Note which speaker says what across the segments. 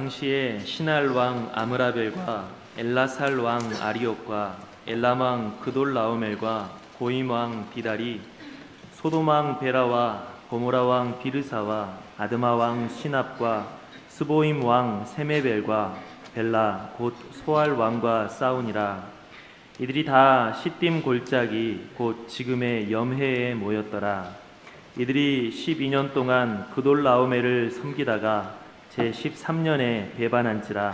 Speaker 1: 당시에 시날 왕 아므라벨과 엘라살 왕 아리옥과 엘람 왕 그돌라오멜과 고임 왕 비달이 소돔 왕 베라와 고모라 왕 비르사와 아드마 왕 시납과 스보임 왕 세메벨과 벨라 곧 소알 왕과 싸우니라. 이들이 다 시딤 골짜기 곧 지금의 염해에 모였더라. 이들이 12년 동안 그돌라오멜을 섬기다가 제13년에 배반한지라.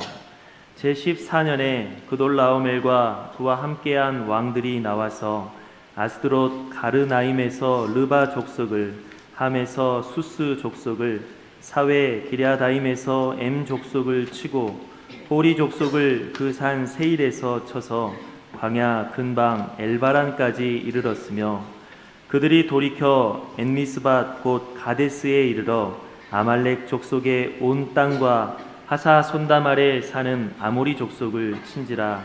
Speaker 1: 제14년에 그돌라오멜과 그와 함께한 왕들이 나와서 아스드롯 가르나임에서 르바 족속을, 함에서 수스 족속을, 사웨 기랴다임에서 엠 족속을 치고 호리 족속을 그 산 세일에서 쳐서 광야 근방 엘바란까지 이르렀으며, 그들이 돌이켜 엔미스밧 곧 가데스에 이르러 아말렉 족속의 온 땅과 하사 손담 아래 사는 아모리 족속을 친지라.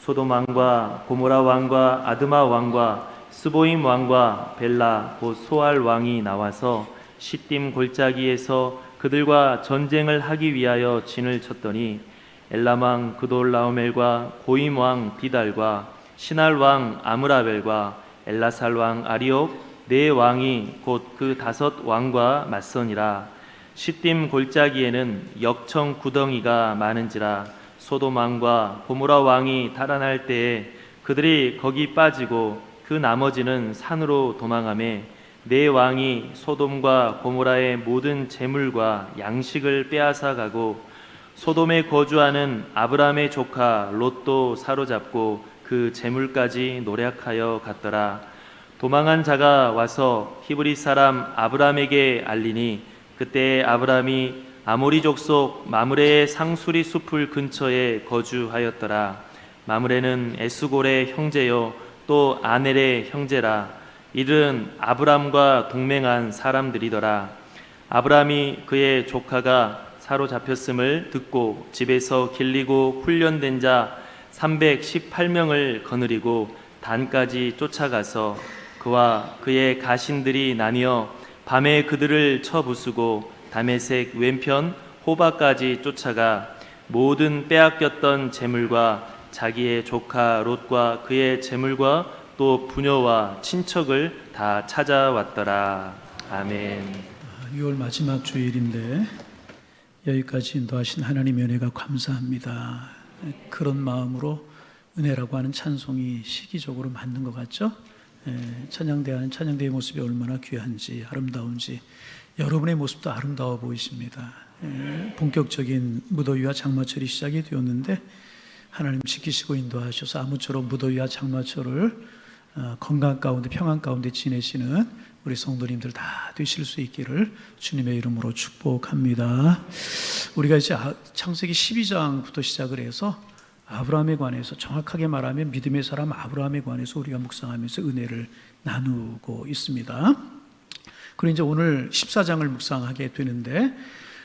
Speaker 1: 소돔 왕과 고모라 왕과 아드마 왕과 스보임 왕과 벨라 곧 소알 왕이 나와서 시딤 골짜기에서 그들과 전쟁을 하기 위하여 진을 쳤더니 엘람 왕 그돌라오멜과 고임 왕 비달과 시날 왕 아므라벨과 엘라살 왕 아리옥 네 왕이 곧 그 5 왕과 맞서니라. 시딤 골짜기에는 역청 구덩이가 많은지라. 소돔 왕과 고모라 왕이 달아날 때에 그들이 거기 빠지고 그 나머지는 산으로 도망하매 네 왕이 소돔과 고모라의 모든 재물과 양식을 빼앗아 가고 소돔에 거주하는 아브람의 조카 롯도 사로잡고 그 재물까지 노략하여 갔더라. 도망한 자가 와서 히브리 사람 아브람에게 알리니 그때 아브람이 아모리 족속 마므레의 상수리 숲을 근처에 거주하였더라. 마므레는 에스골의 형제요 또 아넬의 형제라. 이들은 아브람과 동맹한 사람들이더라. 아브람이 그의 조카가 사로잡혔음을 듣고 집에서 길리고 훈련된 자 318명을 거느리고 단까지 쫓아가서 그와 그의 가신들이 나뉘어 밤에 그들을 쳐 부수고 다메섹 왼편 호바까지 쫓아가 모든 빼앗겼던 재물과 자기의 조카 롯과 그의 재물과 또 부녀와 친척을 다 찾아왔더라. 아멘.
Speaker 2: 6월 마지막 주일인데 여기까지 인도하신 하나님의 은혜가 감사합니다. 그런 마음으로 은혜라고 하는 찬송이 시기적으로 맞는 것 같죠? 찬양대하는 찬양대의 모습이 얼마나 귀한지 아름다운지 여러분의 모습도 아름다워 보이십니다. 본격적인 무더위와 장마철이 시작이 되었는데 하나님 지키시고 인도하셔서 아무쪼록 무더위와 장마철을 건강 가운데 평안 가운데 지내시는 우리 성도님들 다 되실 수 있기를 주님의 이름으로 축복합니다. 우리가 이제 창세기 12장부터 시작을 해서 아브라함에 관해서, 정확하게 말하면 믿음의 사람 아브라함에 관해서 우리가 묵상하면서 은혜를 나누고 있습니다. 그리고 이제 오늘 14장을 묵상하게 되는데,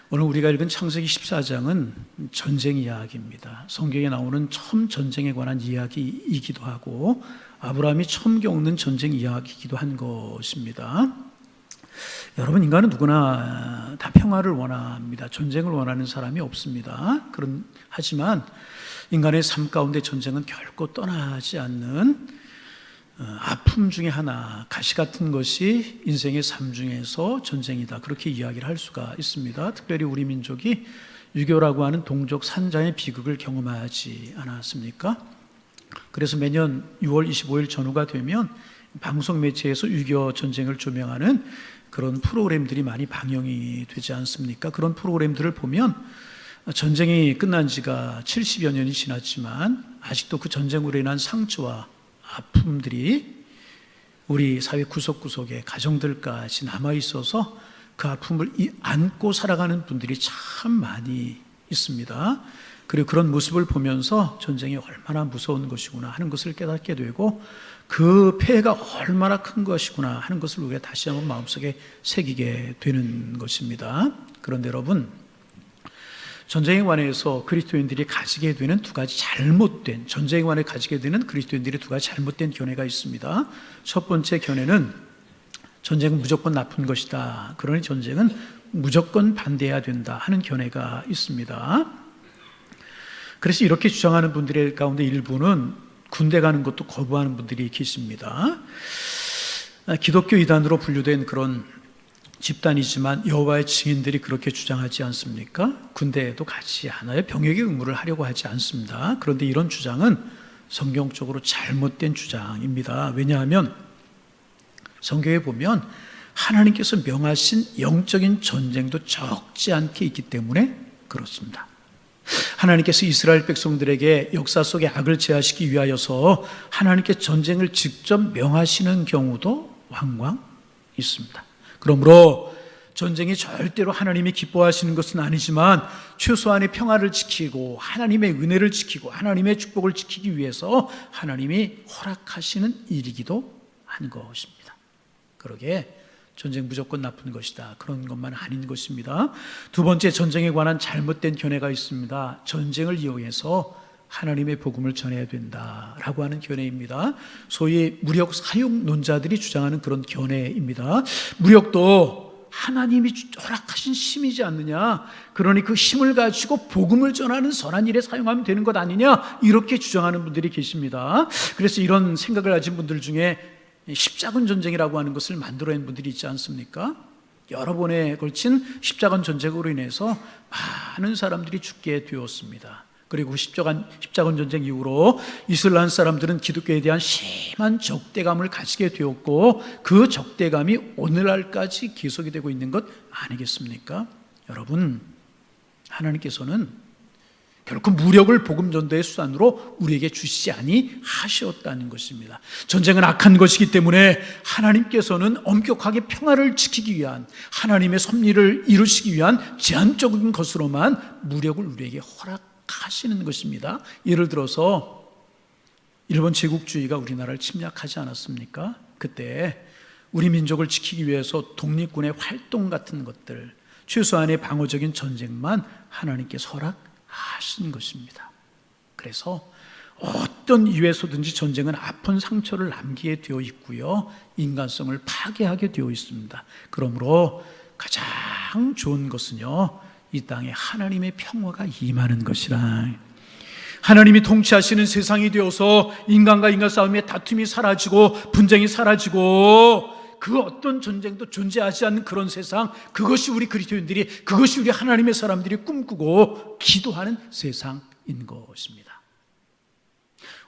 Speaker 2: 오늘 우리가 읽은 창세기 14장은 전쟁 이야기입니다. 성경에 나오는 처음 전쟁에 관한 이야기이기도 하고 아브라함이 처음 겪는 전쟁 이야기이기도 한 것입니다. 여러분, 인간은 누구나 다 평화를 원합니다. 전쟁을 원하는 사람이 없습니다. 하지만 인간의 삶 가운데 전쟁은 결코 떠나지 않는 아픔 중에 하나, 가시 같은 것이 인생의 삶 중에서 전쟁이다, 그렇게 이야기를 할 수가 있습니다. 특별히 우리 민족이 유교라고 하는 동족 산자의 비극을 경험하지 않았습니까? 그래서 매년 6월 25일 전후가 되면 방송 매체에서 유교 전쟁을 조명하는 그런 프로그램들이 많이 방영이 되지 않습니까? 그런 프로그램들을 보면 전쟁이 끝난 지가 70여 년이 지났지만 아직도 그 전쟁으로 인한 상처와 아픔들이 우리 사회 구석구석에 가정들까지 남아있어서 그 아픔을 안고 살아가는 분들이 참 많이 있습니다. 그리고 그런 모습을 보면서 전쟁이 얼마나 무서운 것이구나 하는 것을 깨닫게 되고 그 폐해가 얼마나 큰 것이구나 하는 것을 우리가 다시 한번 마음속에 새기게 되는 것입니다. 그런데 여러분, 전쟁에 관해서 그리스도인들이 가지게 되는 전쟁에 관해 가지게 되는 그리스도인들이 두 가지 잘못된 견해가 있습니다. 첫 번째 견해는 전쟁은 무조건 나쁜 것이다. 그러니 전쟁은 무조건 반대해야 된다 하는 견해가 있습니다. 그래서 이렇게 주장하는 분들의 가운데 일부는 군대 가는 것도 거부하는 분들이 계십니다. 기독교 이단으로 분류된 그런 집단이지만 여호와의 증인들이 그렇게 주장하지 않습니까? 군대에도 가지 않아요. 병역의 의무를 하려고 하지 않습니다. 그런데 이런 주장은 성경적으로 잘못된 주장입니다. 왜냐하면 성경에 보면 하나님께서 명하신 영적인 전쟁도 적지 않게 있기 때문에 그렇습니다. 하나님께서 이스라엘 백성들에게 역사 속의 악을 제하시기 위하여서 하나님께 전쟁을 직접 명하시는 경우도 왕왕 있습니다. 그러므로 전쟁이 절대로 하나님이 기뻐하시는 것은 아니지만 최소한의 평화를 지키고 하나님의 은혜를 지키고 하나님의 축복을 지키기 위해서 하나님이 허락하시는 일이기도 한 것입니다. 그러게 전쟁 무조건 나쁜 것이다, 그런 것만 아닌 것입니다. 두 번째, 전쟁에 관한 잘못된 견해가 있습니다. 전쟁을 이용해서 하나님의 복음을 전해야 된다라고 하는 견해입니다. 소위 무력 사용론자들이 주장하는 그런 견해입니다. 무력도 하나님이 허락하신 힘이지 않느냐, 그러니 그 힘을 가지고 복음을 전하는 선한 일에 사용하면 되는 것 아니냐, 이렇게 주장하는 분들이 계십니다. 그래서 이런 생각을 가진 분들 중에 십자군 전쟁이라고 하는 것을 만들어낸 분들이 있지 않습니까? 여러 번에 걸친 십자군 전쟁으로 인해서 많은 사람들이 죽게 되었습니다. 그리고 십자군 전쟁 이후로 이슬람 사람들은 기독교에 대한 심한 적대감을 가지게 되었고 그 적대감이 오늘날까지 계속이 되고 있는 것 아니겠습니까? 여러분, 하나님께서는 결코 무력을 복음 전도의 수단으로 우리에게 주시지 아니하셨다는 것입니다. 전쟁은 악한 것이기 때문에 하나님께서는 엄격하게 평화를 지키기 위한, 하나님의 섭리를 이루시기 위한 제한적인 것으로만 무력을 우리에게 허락하시는 것입니다. 예를 들어서 일본 제국주의가 우리나라를 침략하지 않았습니까? 그때 우리 민족을 지키기 위해서 독립군의 활동 같은 것들, 최소한의 방어적인 전쟁만 하나님께서 허락하신 것입니다. 그래서 어떤 이유에서든지 전쟁은 아픈 상처를 남기게 되어 있고요, 인간성을 파괴하게 되어 있습니다. 그러므로 가장 좋은 것은요, 이 땅에 하나님의 평화가 임하는 것이라, 하나님이 통치하시는 세상이 되어서 인간과 인간 싸움의 다툼이 사라지고 분쟁이 사라지고 그 어떤 전쟁도 존재하지 않는 그런 세상, 그것이 우리 그리스도인들이, 그것이 우리 하나님의 사람들이 꿈꾸고 기도하는 세상인 것입니다.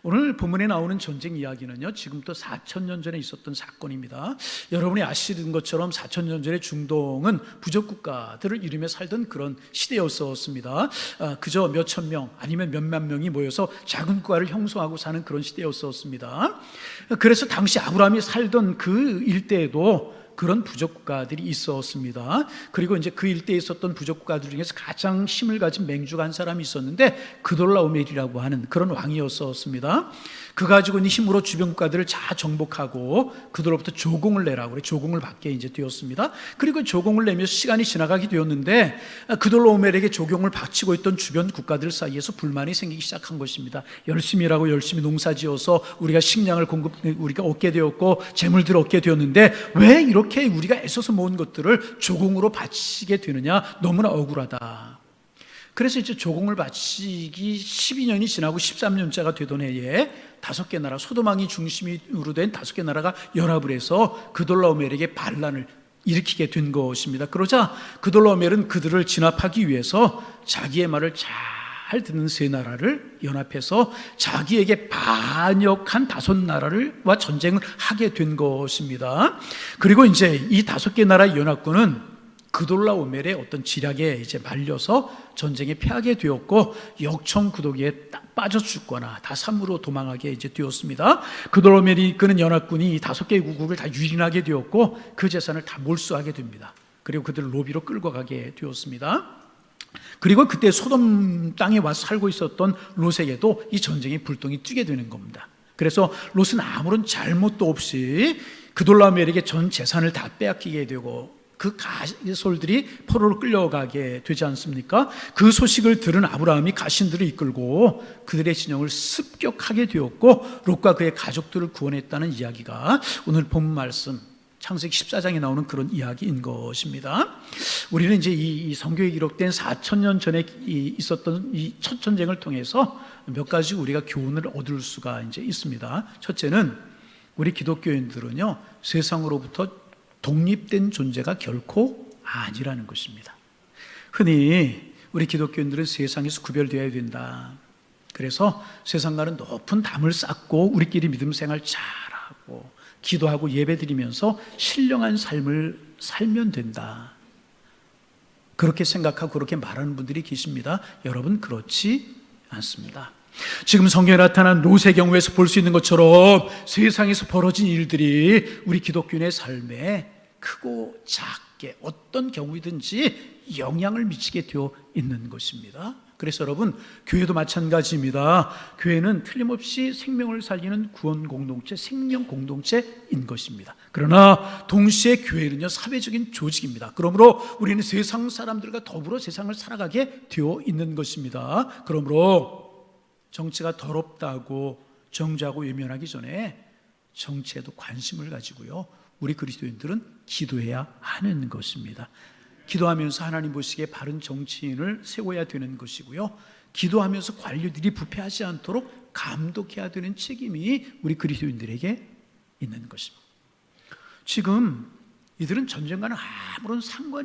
Speaker 2: 오늘 본문에 나오는 전쟁 이야기는요, 지금부터 4,000년 전에 있었던 사건입니다. 여러분이 아시는 것처럼 4,000년 전에 중동은 부족국가들을 이루며 살던 그런 시대였었습니다. 그저 몇천 명 아니면 몇만 명이 모여서 작은 국가를 형성하고 사는 그런 시대였었습니다. 그래서 당시 아브라함이 살던 그 일대에도 그런 부족국가들이 있었습니다. 그리고 이제 그 일대에 있었던 부족국가들 중에서 가장 힘을 가진 맹주가 한 사람이 있었는데 그돌라오멜이라고 하는 그런 왕이었습니다. 그 가지고 힘으로 주변 국가들을 다 정복하고 그들로부터 조공을 내라고 그래, 조공을 받게 이제 되었습니다. 그리고 조공을 내면서 시간이 지나가게 되었는데 그돌라오멜에게 조공을 바치고 있던 주변 국가들 사이에서 불만이 생기기 시작한 것입니다. 열심히 일하고 열심히 농사지어서 우리가 식량을 우리가 얻게 되었고 재물들을 얻게 되었는데 왜 이렇게 우리가 애써서 모은 것들을 조공으로 바치게 되느냐, 너무나 억울하다. 그래서 이제 조공을 바치기 12년이 지나고 13년째가 되던 해에 5개 나라, 소돔왕이 중심으로 된 5개 나라가 연합을 해서 그돌라오멜에게 반란을 일으키게 된 것입니다. 그러자 그돌라오멜은 그들을 진압하기 위해서 자기의 말을 잘 듣는 3나라를 연합해서 자기에게 반역한 5나라와 전쟁을 하게 된 것입니다. 그리고 이제 이 5개 나라의 연합군은 그돌라오멜의 어떤 지략에 이제 말려서 전쟁에 패하게 되었고 역청구도기에 딱 빠져 죽거나 다 산으로 도망하게 이제 되었습니다. 그돌라오멜이 이끄는 연합군이 이 5개의 국을 다 유린하게 되었고 그 재산을 다 몰수하게 됩니다. 그리고 그들을 로비로 끌고 가게 되었습니다. 그리고 그때 소돔 땅에 와서 살고 있었던 롯에게도 이 전쟁의 불똥이 튀게 되는 겁니다. 그래서 롯은 아무런 잘못도 없이 그돌라오멜에게 전 재산을 다 빼앗기게 되고 그 가솔들이 포로로 끌려가게 되지 않습니까? 그 소식을 들은 아브라함이 가신들을 이끌고 그들의 진영을 습격하게 되었고 롯과 그의 가족들을 구원했다는 이야기가 오늘 본문 말씀 창세기 14장에 나오는 그런 이야기인 것입니다. 우리는 이제 이 성경에 기록된 4,000년 전에 있었던 이 첫 전쟁을 통해서 몇 가지 우리가 교훈을 얻을 수가 이제 있습니다. 첫째는 우리 기독교인들은요, 세상으로부터 독립된 존재가 결코 아니라는 것입니다. 흔히 우리 기독교인들은 세상에서 구별되어야 된다. 그래서 세상과는 높은 담을 쌓고 우리끼리 믿음 생활 잘하고 기도하고 예배드리면서 신령한 삶을 살면 된다. 그렇게 생각하고 그렇게 말하는 분들이 계십니다. 여러분, 그렇지 않습니다. 지금 성경에 나타난 롯의 경우에서 볼 수 있는 것처럼 세상에서 벌어진 일들이 우리 기독교인의 삶에 크고 작게 어떤 경우이든지 영향을 미치게 되어 있는 것입니다. 그래서 여러분, 교회도 마찬가지입니다. 교회는 틀림없이 생명을 살리는 구원 공동체, 생명 공동체인 것입니다. 그러나 동시에 교회는요, 사회적인 조직입니다. 그러므로 우리는 세상 사람들과 더불어 세상을 살아가게 되어 있는 것입니다. 그러므로 정치가 더럽다고 정죄하고 외면하기 전에 정치에도 관심을 가지고요, 우리 그리스도인들은 기도해야 하는 것입니다. 기도하면서 하나님 보시기에 바른 정치인을 세워야 되는 것이고요, 기도하면서 관료들이 부패하지 않도록 감독해야 되는 책임이 우리 그리스도인들에게 있는 것입니다. 지금 이들은 전쟁과는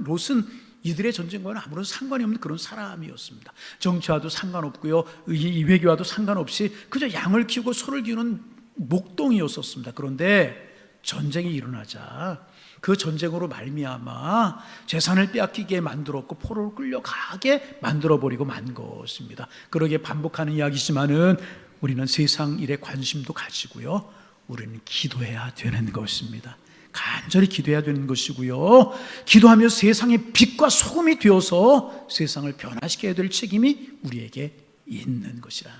Speaker 2: 롯은 이들의 전쟁과는 아무런 상관이 없는 그런 사람이었습니다. 정치와도 상관없고요, 이 외교와도 상관없이 그저 양을 키우고 소를 키우는 목동이었었습니다. 그런데 전쟁이 일어나자 그 전쟁으로 말미암아 재산을 빼앗기게 만들었고 포로로 끌려가게 만들어버리고 만 것입니다. 그러게 반복하는 이야기지만은 우리는 세상 일에 관심도 가지고요, 우리는 기도해야 되는 것입니다. 간절히 기도해야 되는 것이고요, 기도하며 세상의 빛과 소금이 되어서 세상을 변화시켜야 될 책임이 우리에게 있는 것이라.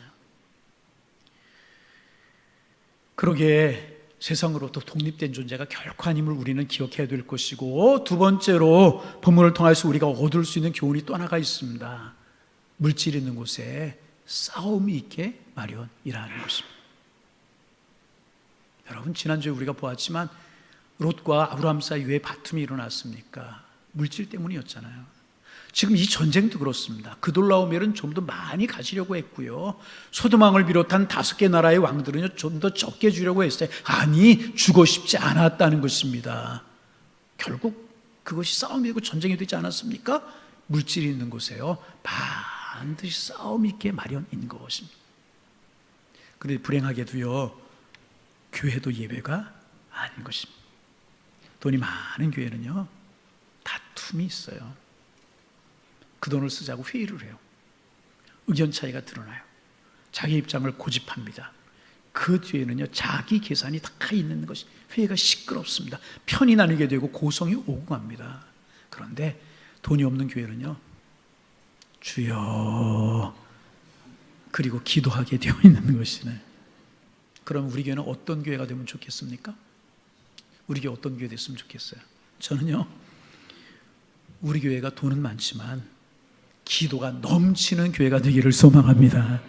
Speaker 2: 그러기에 세상으로부터 독립된 존재가 결코 아님을 우리는 기억해야 될 것이고, 두 번째로 본문을 통해서 우리가 얻을 수 있는 교훈이 또 하나가 있습니다. 물질 있는 곳에 싸움이 있게 마련이라는 것입니다. 여러분, 지난주에 우리가 보았지만 롯과 아브라함 사이 왜 다툼이 일어났습니까? 물질 때문이었잖아요. 지금 이 전쟁도 그렇습니다. 그돌라오멜은 좀 더 많이 가지려고 했고요, 소돔왕을 비롯한 5개 나라의 왕들은요, 좀 더 적게 주려고 했어요. 아니, 주고 싶지 않았다는 것입니다. 결국 그것이 싸움이 되고 전쟁이 되지 않았습니까? 물질이 있는 곳에요, 반드시 싸움이 있게 마련인 것입니다. 그런데 불행하게도요, 교회도 예배가 아닌 것입니다. 돈이 많은 교회는요, 다툼이 있어요. 그 돈을 쓰자고 회의를 해요. 의견 차이가 드러나요. 자기 입장을 고집합니다. 그 뒤에는요, 자기 계산이 다 있는 것이, 회의가 시끄럽습니다. 편이 나누게 되고 고성이 오고 갑니다. 그런데 돈이 없는 교회는요, 주여 그리고 기도하게 되어 있는 것이네. 그럼 우리 교회는 어떤 교회가 되면 좋겠습니까? 우리 교회 어떤 교회 됐으면 좋겠어요? 저는요, 우리 교회가 돈은 많지만 기도가 넘치는 교회가 되기를 소망합니다.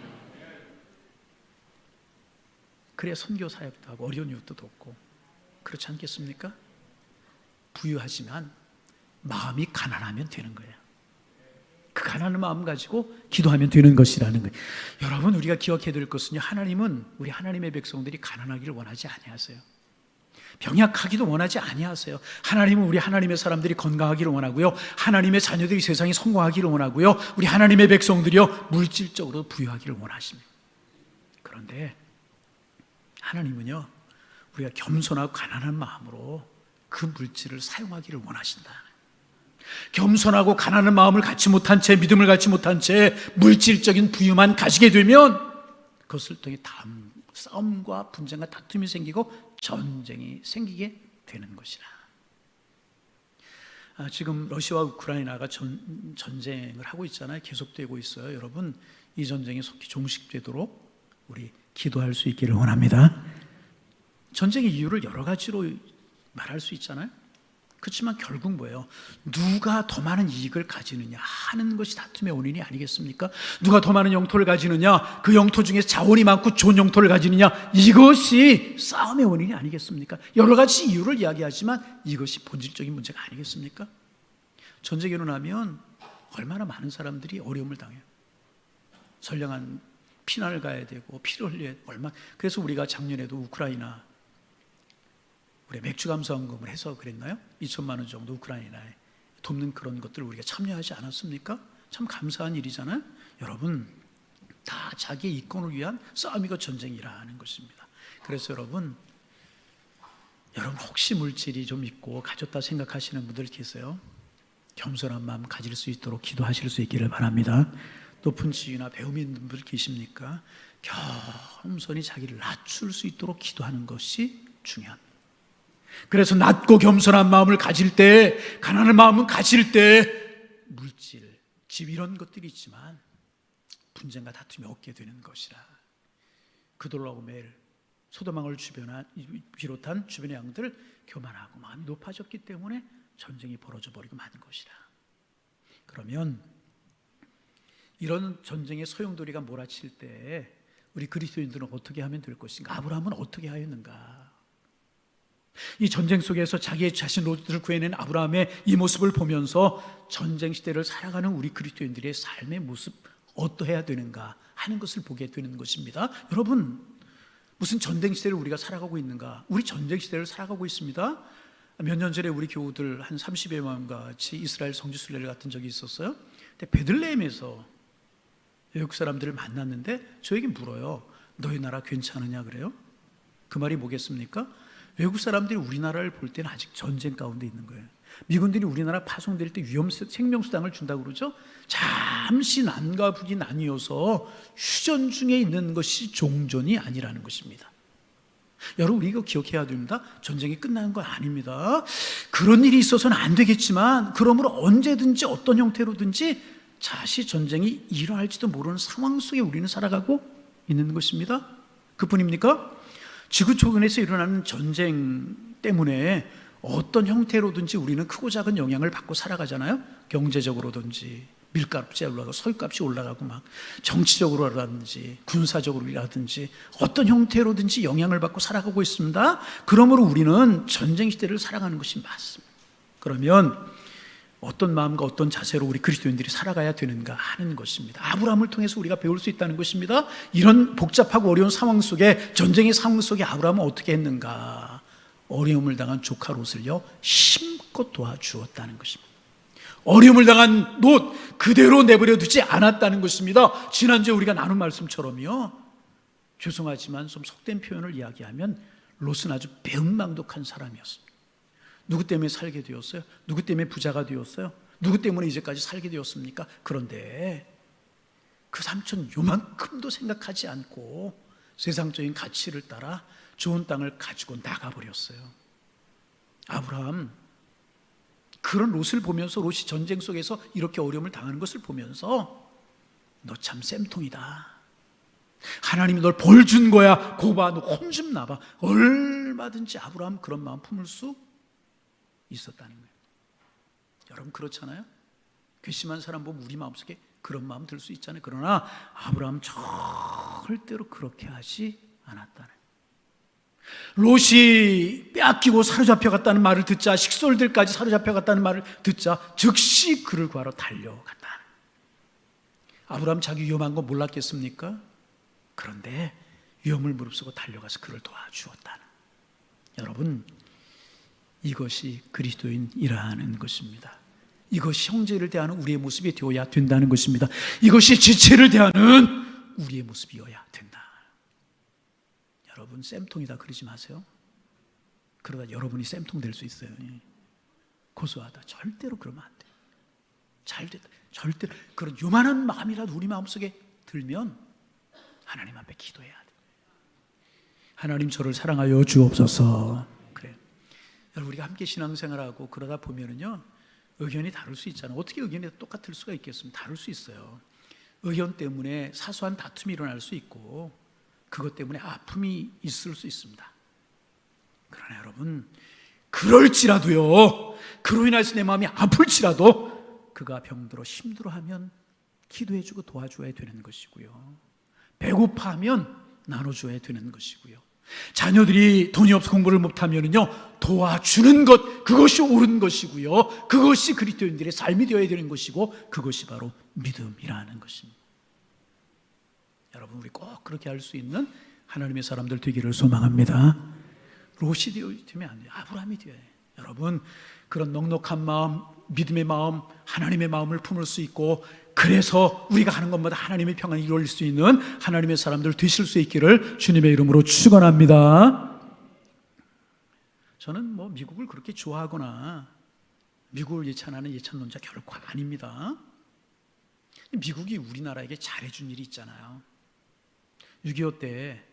Speaker 2: 그래야 선교 사역도 하고 어려운 이웃도 돕고, 그렇지 않겠습니까? 부유하지만 마음이 가난하면 되는 거예요. 그 가난한 마음 가지고 기도하면 되는 것이라는 거예요. 여러분, 우리가 기억해야 될 것은요, 하나님은 우리 하나님의 백성들이 가난하기를 원하지 아니하세요. 병약하기도 원하지 아니하세요. 하나님은 우리 하나님의 사람들이 건강하기를 원하고요, 하나님의 자녀들이 세상에 성공하기를 원하고요, 우리 하나님의 백성들이요, 물질적으로 부유하기를 원하십니다. 그런데 하나님은요, 우리가 겸손하고 가난한 마음으로 그 물질을 사용하기를 원하신다. 겸손하고 가난한 마음을 갖지 못한 채, 믿음을 갖지 못한 채 물질적인 부유만 가지게 되면 그것을 통해 싸움과 분쟁과 다툼이 생기고 전쟁이 생기게 되는 것이라. 지금 러시아와 우크라이나가 전쟁을 하고 있잖아요. 계속되고 있어요. 여러분, 이 전쟁이 속히 종식되도록 우리 기도할 수 있기를 원합니다. 전쟁의 이유를 여러 가지로 말할 수 있잖아요. 그렇지만 결국 뭐예요? 누가 더 많은 이익을 가지느냐 하는 것이 다툼의 원인이 아니겠습니까? 누가 더 많은 영토를 가지느냐, 그 영토 중에서 자원이 많고 좋은 영토를 가지느냐, 이것이 싸움의 원인이 아니겠습니까? 여러 가지 이유를 이야기하지만 이것이 본질적인 문제가 아니겠습니까? 전쟁이 일어나면 얼마나 많은 사람들이 어려움을 당해요. 선량한 피난을 가야 되고 피를 흘려야 되고 그래서 우리가 작년에도 우크라이나 우리 맥주 감사원금을 해서 그랬나요? 2천만 원 정도 우크라이나에 돕는 그런 것들을 우리가 참여하지 않았습니까? 참 감사한 일이잖아요. 여러분, 다 자기의 이권을 위한 싸움이고 전쟁이라는 것입니다. 그래서 여러분 혹시 물질이 좀 있고 가졌다 생각하시는 분들 계세요? 겸손한 마음 가질 수 있도록 기도하실 수 있기를 바랍니다. 높은 지위나 배움이 있는 분들 계십니까? 겸손히 자기를 낮출 수 있도록 기도하는 것이 중요합니다. 그래서 낮고 겸손한 마음을 가질 때, 가난한 마음을 가질 때 물질, 집 이런 것들이 있지만 분쟁과 다툼이 없게 되는 것이라. 그돌라오멜 소도망을 비롯한 주변의 양들 교만하고 마음이 높아졌기 때문에 전쟁이 벌어져 버리고 마는 것이라. 그러면 이런 전쟁의 소용돌이가 몰아칠 때 우리 그리스도인들은 어떻게 하면 될 것인가? 아브라함은 어떻게 하였는가? 이 전쟁 속에서 자기의 자신 롯을 구해낸 아브라함의 이 모습을 보면서 전쟁 시대를 살아가는 우리 그리스도인들의 삶의 모습 어떠해야 되는가 하는 것을 보게 되는 것입니다. 여러분, 무슨 전쟁 시대를 우리가 살아가고 있는가? 우리 전쟁 시대를 살아가고 있습니다. 몇 년 전에 우리 교우들 한 30여 명 같이 이스라엘 성지 순례를 갔던 적이 있었어요. 근데 베들레헴에서 외국 사람들을 만났는데 저에게 물어요. 너희 나라 괜찮으냐 그래요? 그 말이 뭐겠습니까? 외국 사람들이 우리나라를 볼 때는 아직 전쟁 가운데 있는 거예요. 미군들이 우리나라 파송될 때 생명수당을 준다고 그러죠. 잠시 남과 북이 나뉘어서 휴전 중에 있는 것이 종전이 아니라는 것입니다. 여러분, 우리 이거 기억해야 됩니다. 전쟁이 끝나는 건 아닙니다. 그런 일이 있어서는 안 되겠지만 그러므로 언제든지 어떤 형태로든지 다시 전쟁이 일어날지도 모르는 상황 속에 우리는 살아가고 있는 것입니다. 그뿐입니까? 지구 초근에서 일어나는 전쟁 때문에 어떤 형태로든지 우리는 크고 작은 영향을 받고 살아가잖아요. 경제적으로든지 밀값이 올라가고 석유값이 올라가고 막 정치적으로라든지 군사적으로라든지 어떤 형태로든지 영향을 받고 살아가고 있습니다. 그러므로 우리는 전쟁 시대를 살아가는 것이 맞습니다. 그러면 어떤 마음과 어떤 자세로 우리 그리스도인들이 살아가야 되는가 하는 것입니다. 아브라함을 통해서 우리가 배울 수 있다는 것입니다. 이런 복잡하고 어려운 상황 속에, 전쟁의 상황 속에 아브라함은 어떻게 했는가? 어려움을 당한 조카 롯을요 힘껏 도와주었다는 것입니다. 어려움을 당한 롯 그대로 내버려 두지 않았다는 것입니다. 지난주에 우리가 나눈 말씀처럼요, 죄송하지만 좀 속된 표현을 이야기하면 롯은 아주 배은망덕한 사람이었습니다. 누구 때문에 살게 되었어요? 누구 때문에 부자가 되었어요? 누구 때문에 이제까지 살게 되었습니까? 그런데 그 삼촌 요만큼도 생각하지 않고 세상적인 가치를 따라 좋은 땅을 가지고 나가버렸어요. 아브라함, 그런 롯을 보면서, 롯이 전쟁 속에서 이렇게 어려움을 당하는 것을 보면서 너 참 쌤통이다, 하나님이 널 벌 준 거야, 고봐, 너 혼 좀 나봐, 얼마든지 아브라함 그런 마음 품을 수 있었다는 거예요. 여러분, 그렇잖아요? 괘씸한 사람 보면 우리 마음속에 그런 마음 들 수 있잖아요. 그러나 아브라함 절대로 그렇게 하지 않았다는 거예요. 롯이 빼앗기고 사로잡혀갔다는 말을 듣자, 식솔들까지 사로잡혀갔다는 말을 듣자 즉시 그를 구하러 달려갔다. 아브라함 자기 위험한 거 몰랐겠습니까? 그런데 위험을 무릅쓰고 달려가서 그를 도와주었다는, 여러분, 이것이 그리스도인이라는 것입니다. 이것이 형제를 대하는 우리의 모습이 되어야 된다는 것입니다. 이것이 지체를 대하는 우리의 모습이어야 된다. 여러분, 쌤통이다 그러지 마세요. 그러다 여러분이 쌤통 될 수 있어요. 고소하다, 절대로 그러면 안 돼요. 잘 됐다, 절대로. 그런 요만한 마음이라도 우리 마음속에 들면 하나님 앞에 기도해야 돼요. 하나님, 저를 사랑하여 주옵소서. 그래요. 여러분, 우리가 함께 신앙생활하고 그러다 보면은요, 의견이 다를 수 있잖아요. 어떻게 의견이 똑같을 수가 있겠습니까? 다를 수 있어요. 의견 때문에 사소한 다툼이 일어날 수 있고 그것 때문에 아픔이 있을 수 있습니다. 그러나 여러분, 그럴지라도요, 그로 인해서 내 마음이 아플지라도 그가 병들어 힘들어하면 기도해주고 도와줘야 되는 것이고요, 배고파하면 나눠줘야 되는 것이고요, 자녀들이 돈이 없어 공부를 못하면요 도와주는 것, 그것이 옳은 것이고요, 그것이 그리스도인들의 삶이 되어야 되는 것이고, 그것이 바로 믿음이라는 것입니다. 여러분, 우리 꼭 그렇게 할 수 있는 하나님의 사람들 되기를 소망합니다. 롯이 되면 안 돼요. 아브라함이 되어야 해요. 여러분, 그런 넉넉한 마음, 믿음의 마음, 하나님의 마음을 품을 수 있고, 그래서 우리가 하는 것마다 하나님의 평안이 이루어질 수 있는 하나님의 사람들 되실 수 있기를 주님의 이름으로 축원합니다. 저는 뭐 미국을 그렇게 좋아하거나 미국을 예찬하는 예찬론자 결코 아닙니다. 미국이 우리나라에게 잘해준 일이 있잖아요. 6.25 때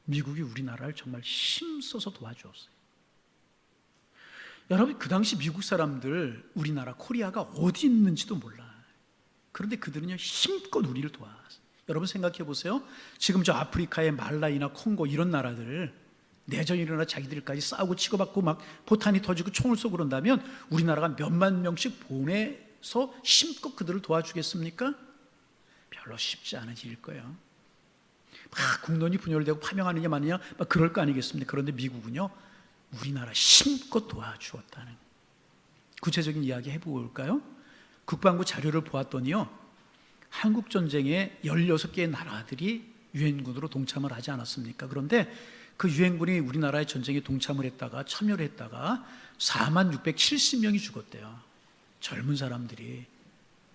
Speaker 2: 미국이 우리나라를 정말 힘써서 도와주었어요. 여러분, 그 당시 미국 사람들 우리나라 코리아가 어디 있는지도 몰라. 그런데 그들은요 힘껏 우리를 도왔어요. 여러분 생각해 보세요. 지금 저 아프리카의 말라이나 콩고 이런 나라들 내전이 일어나 자기들까지 싸우고 치고받고 막 포탄이 터지고 총을 쏘고 그런다면 우리나라가 몇만 명씩 보내서 힘껏 그들을 도와주겠습니까? 별로 쉽지 않은 일일 거예요. 막 국론이 분열되고 파명하느냐 마느냐 막 그럴 거 아니겠습니까? 그런데 미국은요 우리나라 힘껏 도와주었다는, 구체적인 이야기 해볼까요? 국방부 자료를 보았더니요 한국전쟁에 16개의 나라들이 유엔군으로 동참을 하지 않았습니까? 그런데 그 유엔군이 우리나라의 전쟁에 동참을 했다가 참여를 했다가 4670명이 죽었대요. 젊은 사람들이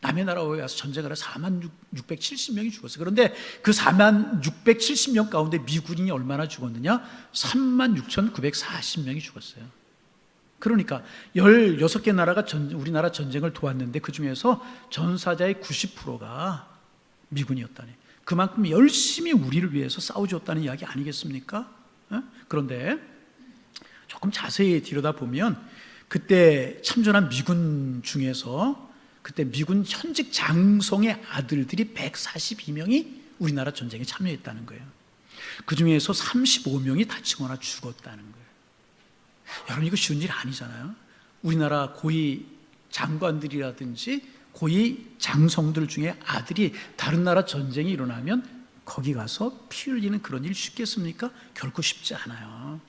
Speaker 2: 남의 나라에 와서 전쟁을 해서 4670명이 죽었어요. 그런데 그 4670명 가운데 미군인이 얼마나 죽었느냐? 36,940명이 죽었어요. 그러니까 16개 나라가 우리나라 전쟁을 도왔는데 그 중에서 전사자의 90%가 미군이었다니, 그만큼 열심히 우리를 위해서 싸워줬다는 이야기 아니겠습니까? 그런데 조금 자세히 들여다보면 그때 참전한 미군 중에서 그때 미군 현직 장성의 아들들이 142명이 우리나라 전쟁에 참여했다는 거예요. 그 중에서 35명이 다치거나 죽었다는 거예요. 여러분, 이거 쉬운 일 아니잖아요. 우리나라 고위 장관들이라든지 고위 장성들 중에 아들이 다른 나라 전쟁이 일어나면 거기 가서 피 흘리는 그런 일 쉽겠습니까? 결코 쉽지 않아요.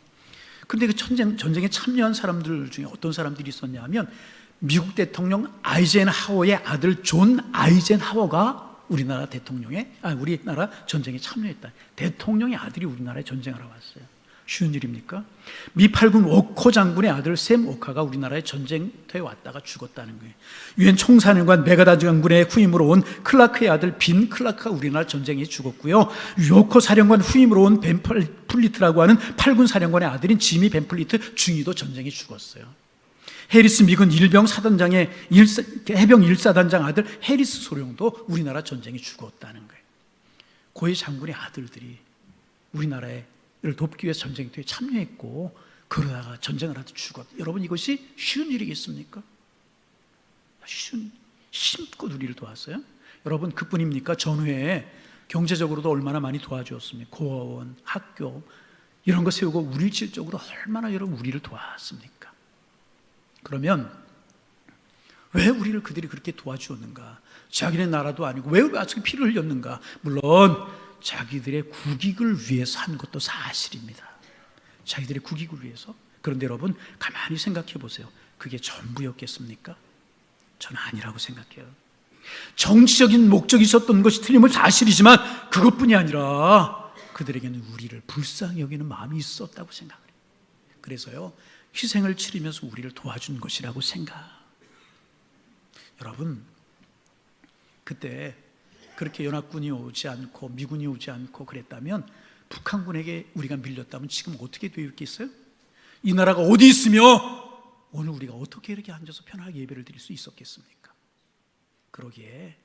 Speaker 2: 그런데 그 전쟁에 참여한 사람들 중에 어떤 사람들이 있었냐 하면 미국 대통령 아이젠하워의 아들 존 아이젠하워가 우리나라 전쟁에 참여했다. 대통령의 아들이 우리나라에 전쟁하러 왔어요. 쉬운 일입니까? 미 8군 워커 장군의 아들 샘 워커가 우리나라에 전쟁터에 왔다가 죽었다는 거예요. 유엔 총사령관 메가다 장군의 후임으로 온 클라크의 아들 빈 클라크가 우리나라 전쟁에 죽었고요. 워커 사령관 후임으로 온 벤 플리트라고 하는 8군 사령관의 아들인 지미 벤 플리트 중위도 전쟁에 죽었어요. 해리스 미군 일병 사단장의 해병 1사단장 아들 해리스 소령도 우리나라 전쟁에 죽었다는 거예요. 고위 장군의 아들들이 우리나라를 돕기 위해서 전쟁터에 참여했고 그러다가 전쟁을 하다 죽었. 여러분, 이것이 쉬운 일이겠습니까? 힘껏 우리를 도왔어요. 여러분, 그뿐입니까? 전후에 경제적으로도 얼마나 많이 도와주었습니까? 고아원, 학교 이런 거 세우고 물질적으로 얼마나 여러분 우리를 도왔습니까? 그러면 왜 우리를 그들이 그렇게 도와주었는가? 자기네 나라도 아니고 왜 아직 피를 흘렸는가? 물론 자기들의 국익을 위해서 한 것도 사실입니다. 자기들의 국익을 위해서. 그런데 여러분, 가만히 생각해 보세요. 그게 전부였겠습니까? 저는 아니라고 생각해요. 정치적인 목적이 있었던 것이 틀림은 사실이지만 그것뿐이 아니라 그들에게는 우리를 불쌍히 여기는 마음이 있었다고 생각해요. 그래서요, 희생을 치르면서 우리를 도와준 것이라고 생각. 여러분, 그때 그렇게 연합군이 오지 않고 미군이 오지 않고 그랬다면, 북한군에게 우리가 밀렸다면 지금 어떻게 되었겠어요? 이 나라가 어디 있으며 오늘 우리가 어떻게 이렇게 앉아서 편하게 예배를 드릴 수 있었겠습니까? 그러기에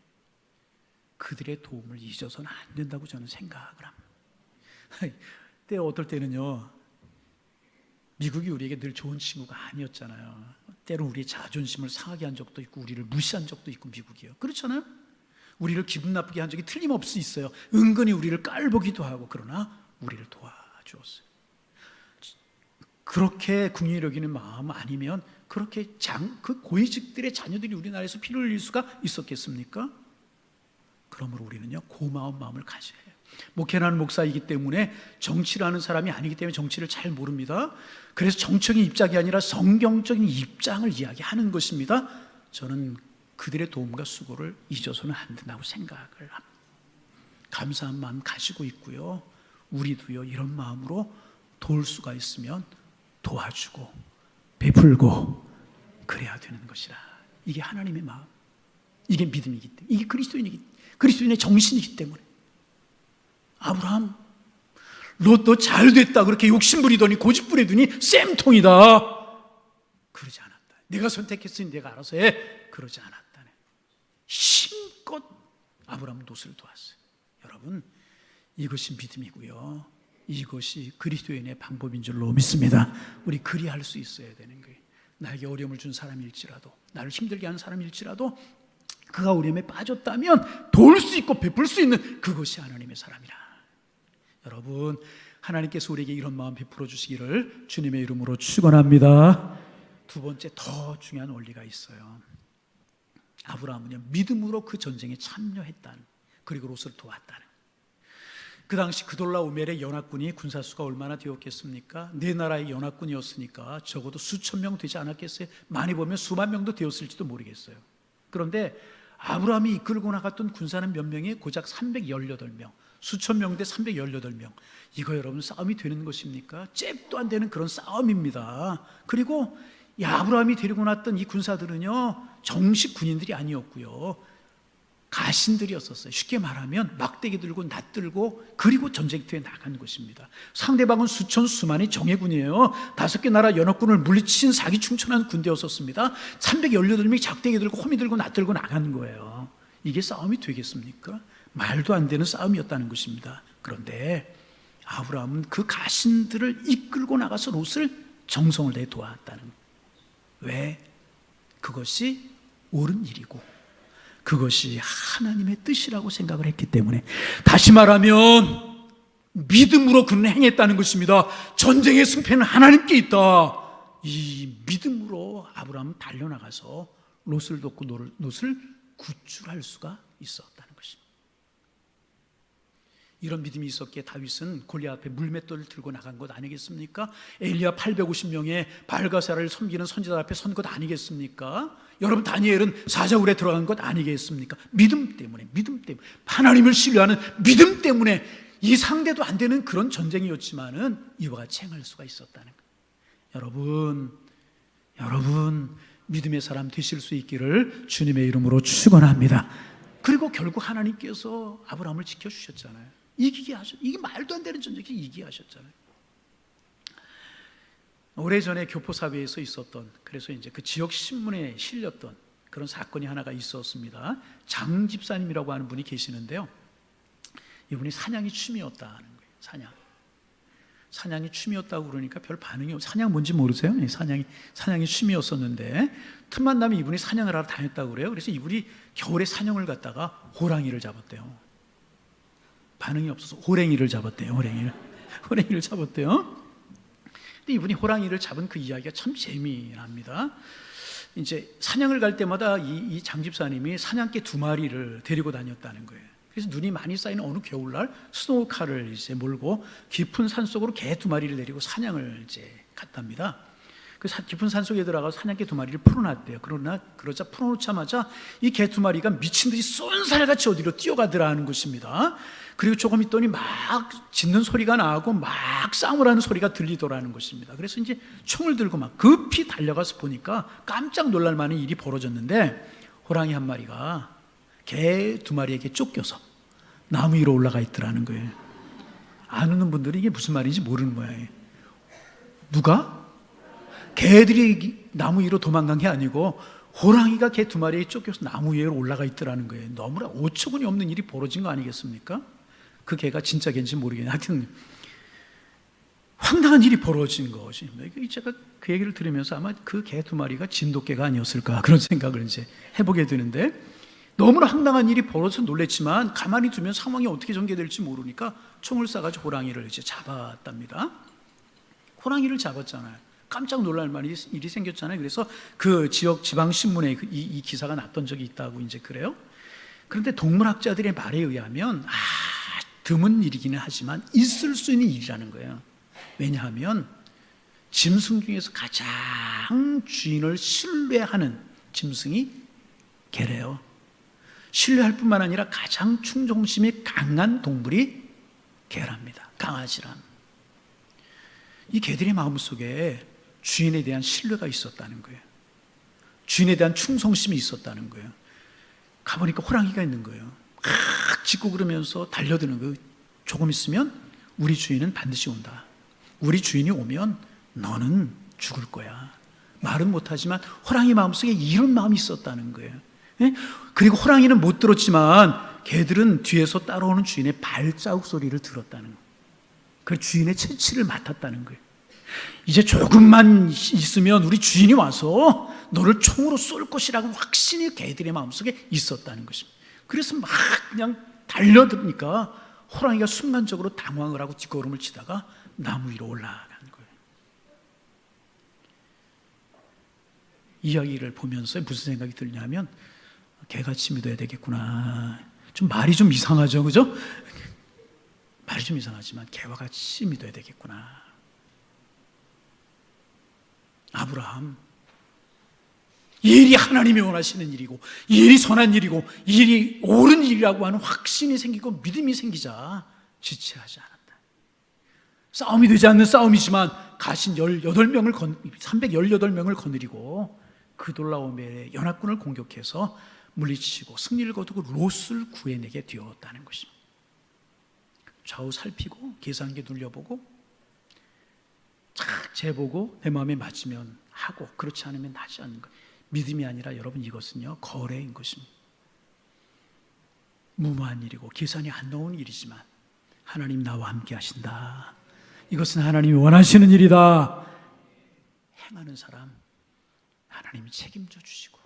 Speaker 2: 그들의 도움을 잊어서는 안 된다고 저는 생각을 합니다. 때 어떨 때는요, 미국이 우리에게 늘 좋은 친구가 아니었잖아요. 때로 우리의 자존심을 상하게 한 적도 있고 우리를 무시한 적도 있고, 미국이요. 그렇잖아요. 우리를 기분 나쁘게 한 적이 틀림없이 있어요. 은근히 우리를 깔보기도 하고. 그러나 우리를 도와주었어요. 그렇게 긍휼히 여기는 마음 아니면 그렇게 그 고위직들의 자녀들이 우리나라에서 피를 흘릴 수가 있었겠습니까? 그러므로 우리는요, 고마운 마음을 가져야 해요. 목회라는 목사이기 때문에 정치를 하는 사람이 아니기 때문에 정치를 잘 모릅니다. 그래서 정적인 입장이 아니라 성경적인 입장을 이야기하는 것입니다. 저는 그들의 도움과 수고를 잊어서는 안 된다고 생각을 합니다. 감사한 마음 가지고 있고요, 우리도요 이런 마음으로 도울 수가 있으면 도와주고 베풀고 그래야 되는 것이라. 이게 하나님의 마음, 이게 믿음이기 때문에, 이게 그리스도인의 정신이기 때문에. 아브라함, 너 잘됐다 그렇게 욕심부리더니 고집부리더니 쌤통이다, 그러지 않았다. 내가 선택했으니 내가 알아서 해, 그러지 않았다네. 힘껏 아브라함은 롯을 도왔어요. 여러분, 이것이 믿음이고요, 이것이 그리스도인의 방법인 줄로 믿습니다. 우리 그리할 수 있어야 되는 거예요. 나에게 어려움을 준 사람일지라도, 나를 힘들게 하는 사람일지라도 그가 어려움에 빠졌다면 도울 수 있고 베풀 수 있는 그것이 하나님의 사람이라. 여러분, 하나님께서 우리에게 이런 마음 베풀어 주시기를 주님의 이름으로 축원합니다. 두 번째, 더 중요한 원리가 있어요. 아브라함은요, 믿음으로 그 전쟁에 참여했다는, 그리고 롯을 도왔다는. 그 당시 그돌라오멜의 연합군이 군사수가 얼마나 되었겠습니까? 네 나라의 연합군이었으니까 적어도 수천 명 되지 않았겠어요? 많이 보면 수만 명도 되었을지도 모르겠어요. 그런데 아브라함이 이끌고 나갔던 군사는 몇 명이? 고작 318명. 수천 명 대 318명. 이거 여러분 싸움이 되는 것입니까? 잽도 안 되는 그런 싸움입니다. 그리고 이 아브라함이 데리고 났던 이 군사들은요, 정식 군인들이 아니었고요, 가신들이었었어요. 쉽게 말하면 막대기 들고 낫 들고 그리고 전쟁터에 나간 것입니다. 상대방은 수천 수만의 정예군이에요. 5개 나라 연합군을 물리친 사기충천한 군대였었습니다. 318명이 작대기 들고 호미 들고 낫 들고 나간 거예요. 이게 싸움이 되겠습니까? 말도 안 되는 싸움이었다는 것입니다. 그런데 아브라함은 그 가신들을 이끌고 나가서 롯을 정성을 다해 도왔다는 거예요. 왜? 그것이 옳은 일이고 그것이 하나님의 뜻이라고 생각을 했기 때문에. 다시 말하면 믿음으로 그는 행했다는 것입니다. 전쟁의 승패는 하나님께 있다. 이 믿음으로 아브라함은 달려나가서 롯을 돕고 롯을 구출할 수가 있었다는 것입니다. 이런 믿음이 있었기에 다윗은 골리앗 앞에 물맷돌을 들고 나간 것 아니겠습니까? 엘리야 850명의 바알가사를 섬기는 선지자 앞에 선 것 아니겠습니까? 여러분, 다니엘은 사자굴에 들어간 것 아니겠습니까? 믿음 때문에, 하나님을 신뢰하는 믿음 때문에 이 상대도 안 되는 그런 전쟁이었지만은 이와 같이 행할 수가 있었다는 거예요. 여러분 믿음의 사람 되실 수 있기를 주님의 이름으로 축원합니다. 그리고 결국 하나님께서 아브라함을 지켜주셨잖아요. 이게 말도 안 되는 전쟁에 이기게 하셨잖아요. 오래전에 교포사회에서 있었던, 그래서 이제 그 지역 신문에 실렸던 그런 사건이 하나가 있었습니다. 장 집사님이라고 하는 분이 계시는데요, 이분이 사냥이 취미였다는 거예요. 사냥이 취미였다고 그러니까 별 반응이 없어요. 사냥 뭔지 모르세요? 사냥이 취미였었는데 틈만 나면 이분이 사냥을 하러 다녔다고 그래요. 그래서 이분이 겨울에 사냥을 갔다가 호랑이를 잡았대요. 반응이 없어서 호랭이를 잡았대요. 호랭이를 잡았대요. 근데 이분이 호랑이를 잡은 그 이야기가 참 재미납니다. 이제 사냥을 갈 때마다 이 장집사님이 사냥개 2마리를 데리고 다녔다는 거예요. 그래서 눈이 많이 쌓이는 어느 겨울날 스노우카를 이제 몰고 깊은 산속으로 개 2마리를 데리고 사냥을 이제 갔답니다. 그 깊은 산속에 들어가서 사냥개 2마리를 풀어놨대요. 그러자 풀어놓자마자 이 개 2마리가 미친 듯이 쏜살같이 어디로 뛰어가더라는 것입니다. 그리고 조금 있더니 막 짖는 소리가 나고 막 싸움을 하는 소리가 들리더라는 것입니다. 그래서 이제 총을 들고 막 급히 달려가서 보니까 깜짝 놀랄 만한 일이 벌어졌는데, 호랑이 한 마리가 개 2마리에게 쫓겨서 나무 위로 올라가 있더라는 거예요. 안 웃는 분들이 이게 무슨 말인지 모르는 모양이에요. 누가? 개들이 나무 위로 도망간 게 아니고 호랑이가 개 2마리에 쫓겨서 나무 위로 올라가 있더라는 거예요. 너무나 어처구니 없는 일이 벌어진 거 아니겠습니까? 그 개가 진짜 개인지 모르겠는데 하여튼 황당한 일이 벌어진 거지. 제가 그 얘기를 들으면서 아마 그 개 2마리가 진돗개가 아니었을까 그런 생각을 이제 해보게 되는데, 너무나 황당한 일이 벌어져서 놀랬지만 가만히 두면 상황이 어떻게 전개될지 모르니까 총을 쏴가지고 호랑이를 이제 잡았답니다. 호랑이를 잡았잖아요. 깜짝 놀랄 만한 일이 생겼잖아요. 그래서 그 지역 지방신문에 이 기사가 났던 적이 있다고 이제 그래요. 그런데 동물학자들의 말에 의하면 드문 일이기는 하지만 있을 수 있는 일이라는 거예요. 왜냐하면 짐승 중에서 가장 주인을 신뢰하는 짐승이 개래요. 신뢰할 뿐만 아니라 가장 충성심이 강한 동물이 개랍니다. 강아지란. 이 개들의 마음속에 주인에 대한 신뢰가 있었다는 거예요. 주인에 대한 충성심이 있었다는 거예요. 가보니까 호랑이가 있는 거예요. 짖고 그러면서 달려드는 거예요. 조금 있으면 우리 주인은 반드시 온다. 우리 주인이 오면 너는 죽을 거야. 말은 못하지만 호랑이 마음속에 이런 마음이 있었다는 거예요. 그리고 호랑이는 못 들었지만 개들은 뒤에서 따라오는 주인의 발자국 소리를 들었다는 거예요. 그 주인의 채취를 맡았다는 거예요. 이제 조금만 있으면 우리 주인이 와서 너를 총으로 쏠 것이라고 확신이 개들의 마음속에 있었다는 것입니다. 그래서 막 그냥 달려드니까 호랑이가 순간적으로 당황을 하고 뒷걸음을 치다가 나무 위로 올라가는 거예요. 이야기를 보면서 무슨 생각이 들냐면 개같이 믿어야 되겠구나. 좀 말이 좀 이상하죠, 그죠? 말이 좀 이상하지만 개와 같이 믿어야 되겠구나. 아브라함, 이 일이 하나님이 원하시는 일이고 이 일이 선한 일이고 이 일이 옳은 일이라고 하는 확신이 생기고 믿음이 생기자 지체하지 않았다. 싸움이 되지 않는 싸움이지만 가신 318명을 거느리고 그돌라오멜의 연합군을 공격해서 물리치고 승리를 거두고 롯을 구해내게 되었다는 것입니다. 좌우 살피고 계산기 눌려보고 착 재보고 내 마음에 맞으면 하고 그렇지 않으면 하지 않는 것. 믿음이 아니라 여러분 이것은요 거래인 것입니다. 무모한 일이고 계산이 안 나오는 일이지만 하나님 나와 함께 하신다. 이것은 하나님이 원하시는 일이다. 행하는 사람 하나님이 책임져 주시고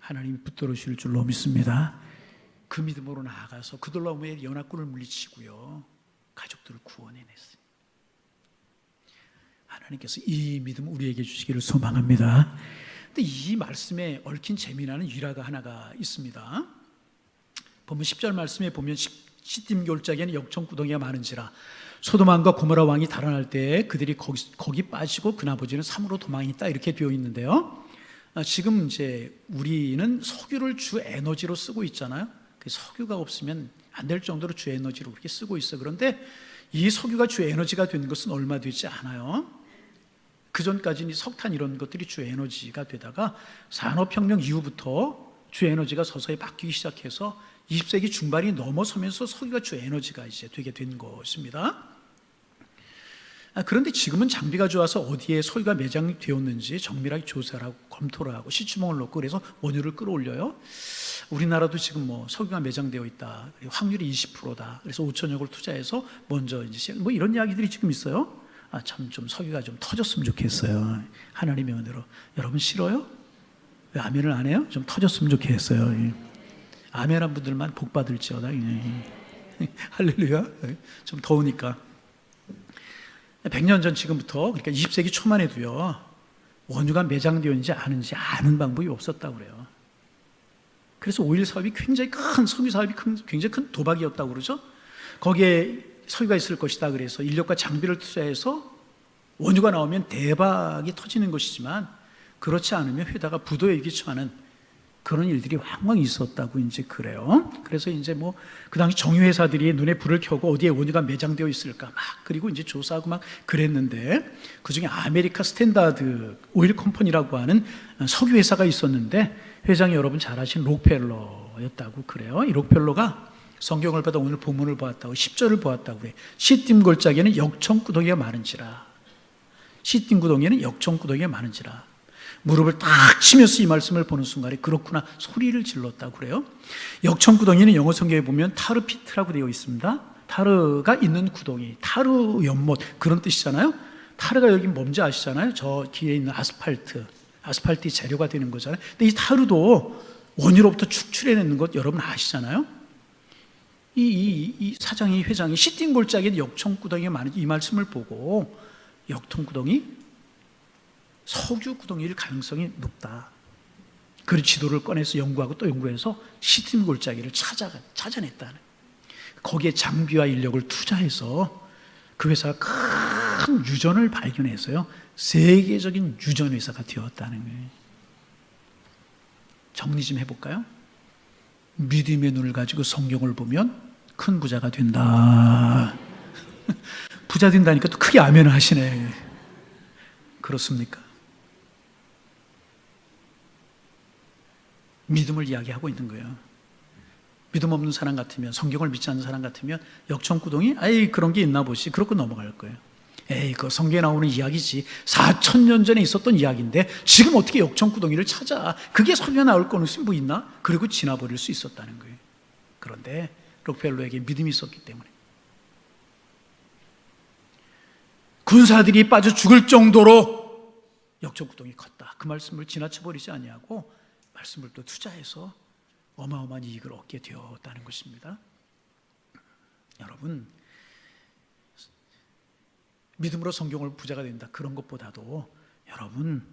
Speaker 2: 하나님이 붙들어 주실 줄로 믿습니다. 그 믿음으로 나아가서 그돌라오멜의 연합군을 물리치고요 가족들을 구원해냈어요. 하나님께서 이 믿음 우리에게 주시기를 소망합니다. 근데 이 말씀에 얽힌 재미나는 일화가 하나가 있습니다. 보면 10절 말씀에 보면 시딤 골짜기에는 역청구덩이가 많은지라 소돔왕과 고모라 왕이 달아날 때 그들이 거기 빠지고 그 나머지는 삼으로 도망했다 이렇게 되어 있는데요. 지금 이제 우리는 석유를 주 에너지로 쓰고 있잖아요. 그 석유가 없으면 안 될 정도로 주 에너지로 그렇게 쓰고 있어요. 그런데 이 석유가 주 에너지가 된 것은 얼마 되지 않아요. 그 전까지는 석탄 이런 것들이 주 에너지가 되다가 산업혁명 이후부터 주 에너지가 서서히 바뀌기 시작해서 20세기 중반이 넘어서면서 석유가 주 에너지가 이제 되게 된 것입니다. 그런데 지금은 장비가 좋아서 어디에 석유가 매장되었는지 정밀하게 조사를 하고 검토를 하고 시추멍을 넣고 그래서 원유를 끌어올려요. 우리나라도 지금 뭐 석유가 매장되어 있다. 확률이 20%다. 그래서 5천억을 투자해서 먼저 이제 뭐 이런 이야기들이 지금 있어요. 참 좀 석유가 좀 터졌으면 좋겠어요. 하나님의 은혜로. 여러분 싫어요? 왜 아멘을 안 해요? 좀 터졌으면 좋겠어요. 아멘한 분들만 복 받을지어다. 할렐루야. 좀 더우니까. 100년 전 지금부터 그러니까 20세기 초만 해도요 원유가 매장되었는지 아는지 아는 방법이 없었다고 그래요. 그래서 오일 사업이 굉장히 큰 석유 사업이 굉장히 큰 도박이었다고 그러죠. 거기에 석유가 있을 것이다 그래서 인력과 장비를 투자해서 원유가 나오면 대박이 터지는 것이지만 그렇지 않으면 회다가 부도에 기초하는 그런 일들이 왕왕 있었다고 이제 그래요. 그래서 이제 뭐 그 당시 정유회사들이 눈에 불을 켜고 어디에 원유가 매장되어 있을까 막 그리고 이제 조사하고 막 그랬는데 그 중에 아메리카 스탠다드 오일 컴퍼니라고 하는 석유 회사가 있었는데 회장이 여러분 잘 아시는 록펠러였다고 그래요. 이 록펠러가 성경을 보다 오늘 본문을 보았다고 10절을 보았다고 그래. 시딤 골짜기에는 역청구덩이가 많은지라. 시딤 구덩이에는 역청구덩이가 많은지라. 무릎을 딱 치면서 이 말씀을 보는 순간에 그렇구나 소리를 질렀다고 그래요. 역청구덩이는 영어 성경에 보면 타르피트라고 되어 있습니다. 타르가 있는 구덩이, 타르 연못 그런 뜻이잖아요. 타르가 여기 뭔지 아시잖아요. 저 뒤에 있는 아스팔트 재료가 되는 거잖아요. 근데 이 타르도 원유로부터 축출해내는 것 여러분 아시잖아요. 이 사장이 회장이 시딤 골짜기에 역청구덩이가 많은 이 말씀을 보고 역통구덩이, 석유구덩이일 가능성이 높다. 그 지도를 꺼내서 연구하고 또 연구해서 시트림 골짜기를 찾아냈다는, 거기에 장비와 인력을 투자해서 그 회사가 큰 유전을 발견해서요 세계적인 유전 회사가 되었다는 거예요. 정리 좀 해볼까요? 믿음의 눈을 가지고 성경을 보면 큰 부자가 된다. 부자 된다니까 또 크게 아멘 하시네. 그렇습니까? 믿음을 이야기하고 있는 거예요. 믿음 없는 사람 같으면, 성경을 믿지 않는 사람 같으면 역청구동이 아이 그런 게 있나 보시, 그러고 넘어갈 거예요. 에이 그 성경에 나오는 이야기지, 4,000년 전에 있었던 이야기인데 지금 어떻게 역청구덩이를 찾아, 그게 성경에 나올 거는 뭐 있나? 그리고 지나버릴 수 있었다는 거예요. 그런데 록펠러에게 믿음이 있었기 때문에 군사들이 빠져 죽을 정도로 역청구덩이 컸다, 그 말씀을 지나쳐버리지 아니하고 말씀을 또 투자해서 어마어마한 이익을 얻게 되었다는 것입니다. 여러분, 믿음으로 성경을 부자가 된다, 그런 것보다도 여러분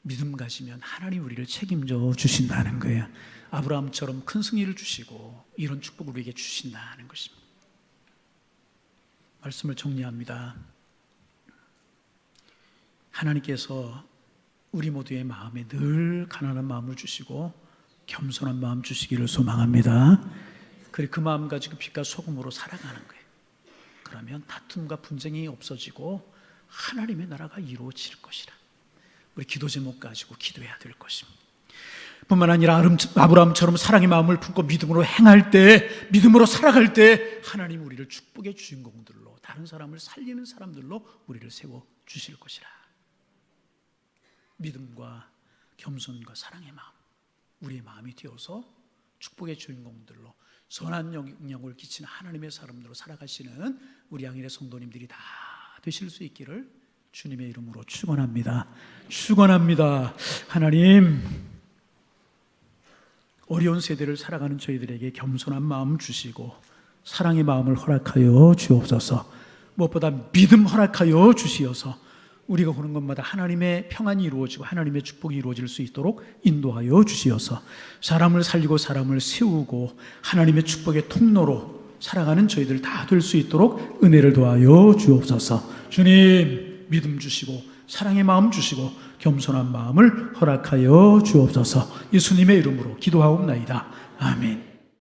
Speaker 2: 믿음 가지면 하나님 우리를 책임져 주신다는 거예요. 아브라함처럼 큰 승리를 주시고 이런 축복을 우리에게 주신다는 것입니다. 말씀을 정리합니다. 하나님께서 우리 모두의 마음에 늘 가난한 마음을 주시고 겸손한 마음 주시기를 소망합니다. 그리고 그 마음 가지고 빛과 소금으로 살아가는 거예요. 그러면 다툼과 분쟁이 없어지고 하나님의 나라가 이루어질 것이라. 우리 기도 제목 가지고 기도해야 될 것입니다. 뿐만 아니라 아브라함처럼 사랑의 마음을 품고 믿음으로 행할 때, 믿음으로 살아갈 때 하나님 우리를 축복의 주인공들로, 다른 사람을 살리는 사람들로 우리를 세워 주실 것이라. 믿음과 겸손과 사랑의 마음, 우리의 마음이 되어서 축복의 주인공들로, 선한 영향을 끼치는 하나님의 사람들로 살아가시는 우리 양일의 성도님들이 다 되실 수 있기를 주님의 이름으로 축원합니다. 축원합니다. 하나님, 어려운 세대를 살아가는 저희들에게 겸손한 마음 주시고 사랑의 마음을 허락하여 주옵소서. 무엇보다 믿음 허락하여 주시어서 우리가 보는 것마다 하나님의 평안이 이루어지고 하나님의 축복이 이루어질 수 있도록 인도하여 주시어서 사람을 살리고 사람을 세우고 하나님의 축복의 통로로 살아가는 저희들 다 될 수 있도록 은혜를 도하여 주옵소서. 주님, 믿음 주시고 사랑의 마음 주시고 겸손한 마음을 허락하여 주옵소서. 예수님의 이름으로 기도하옵나이다. 아멘.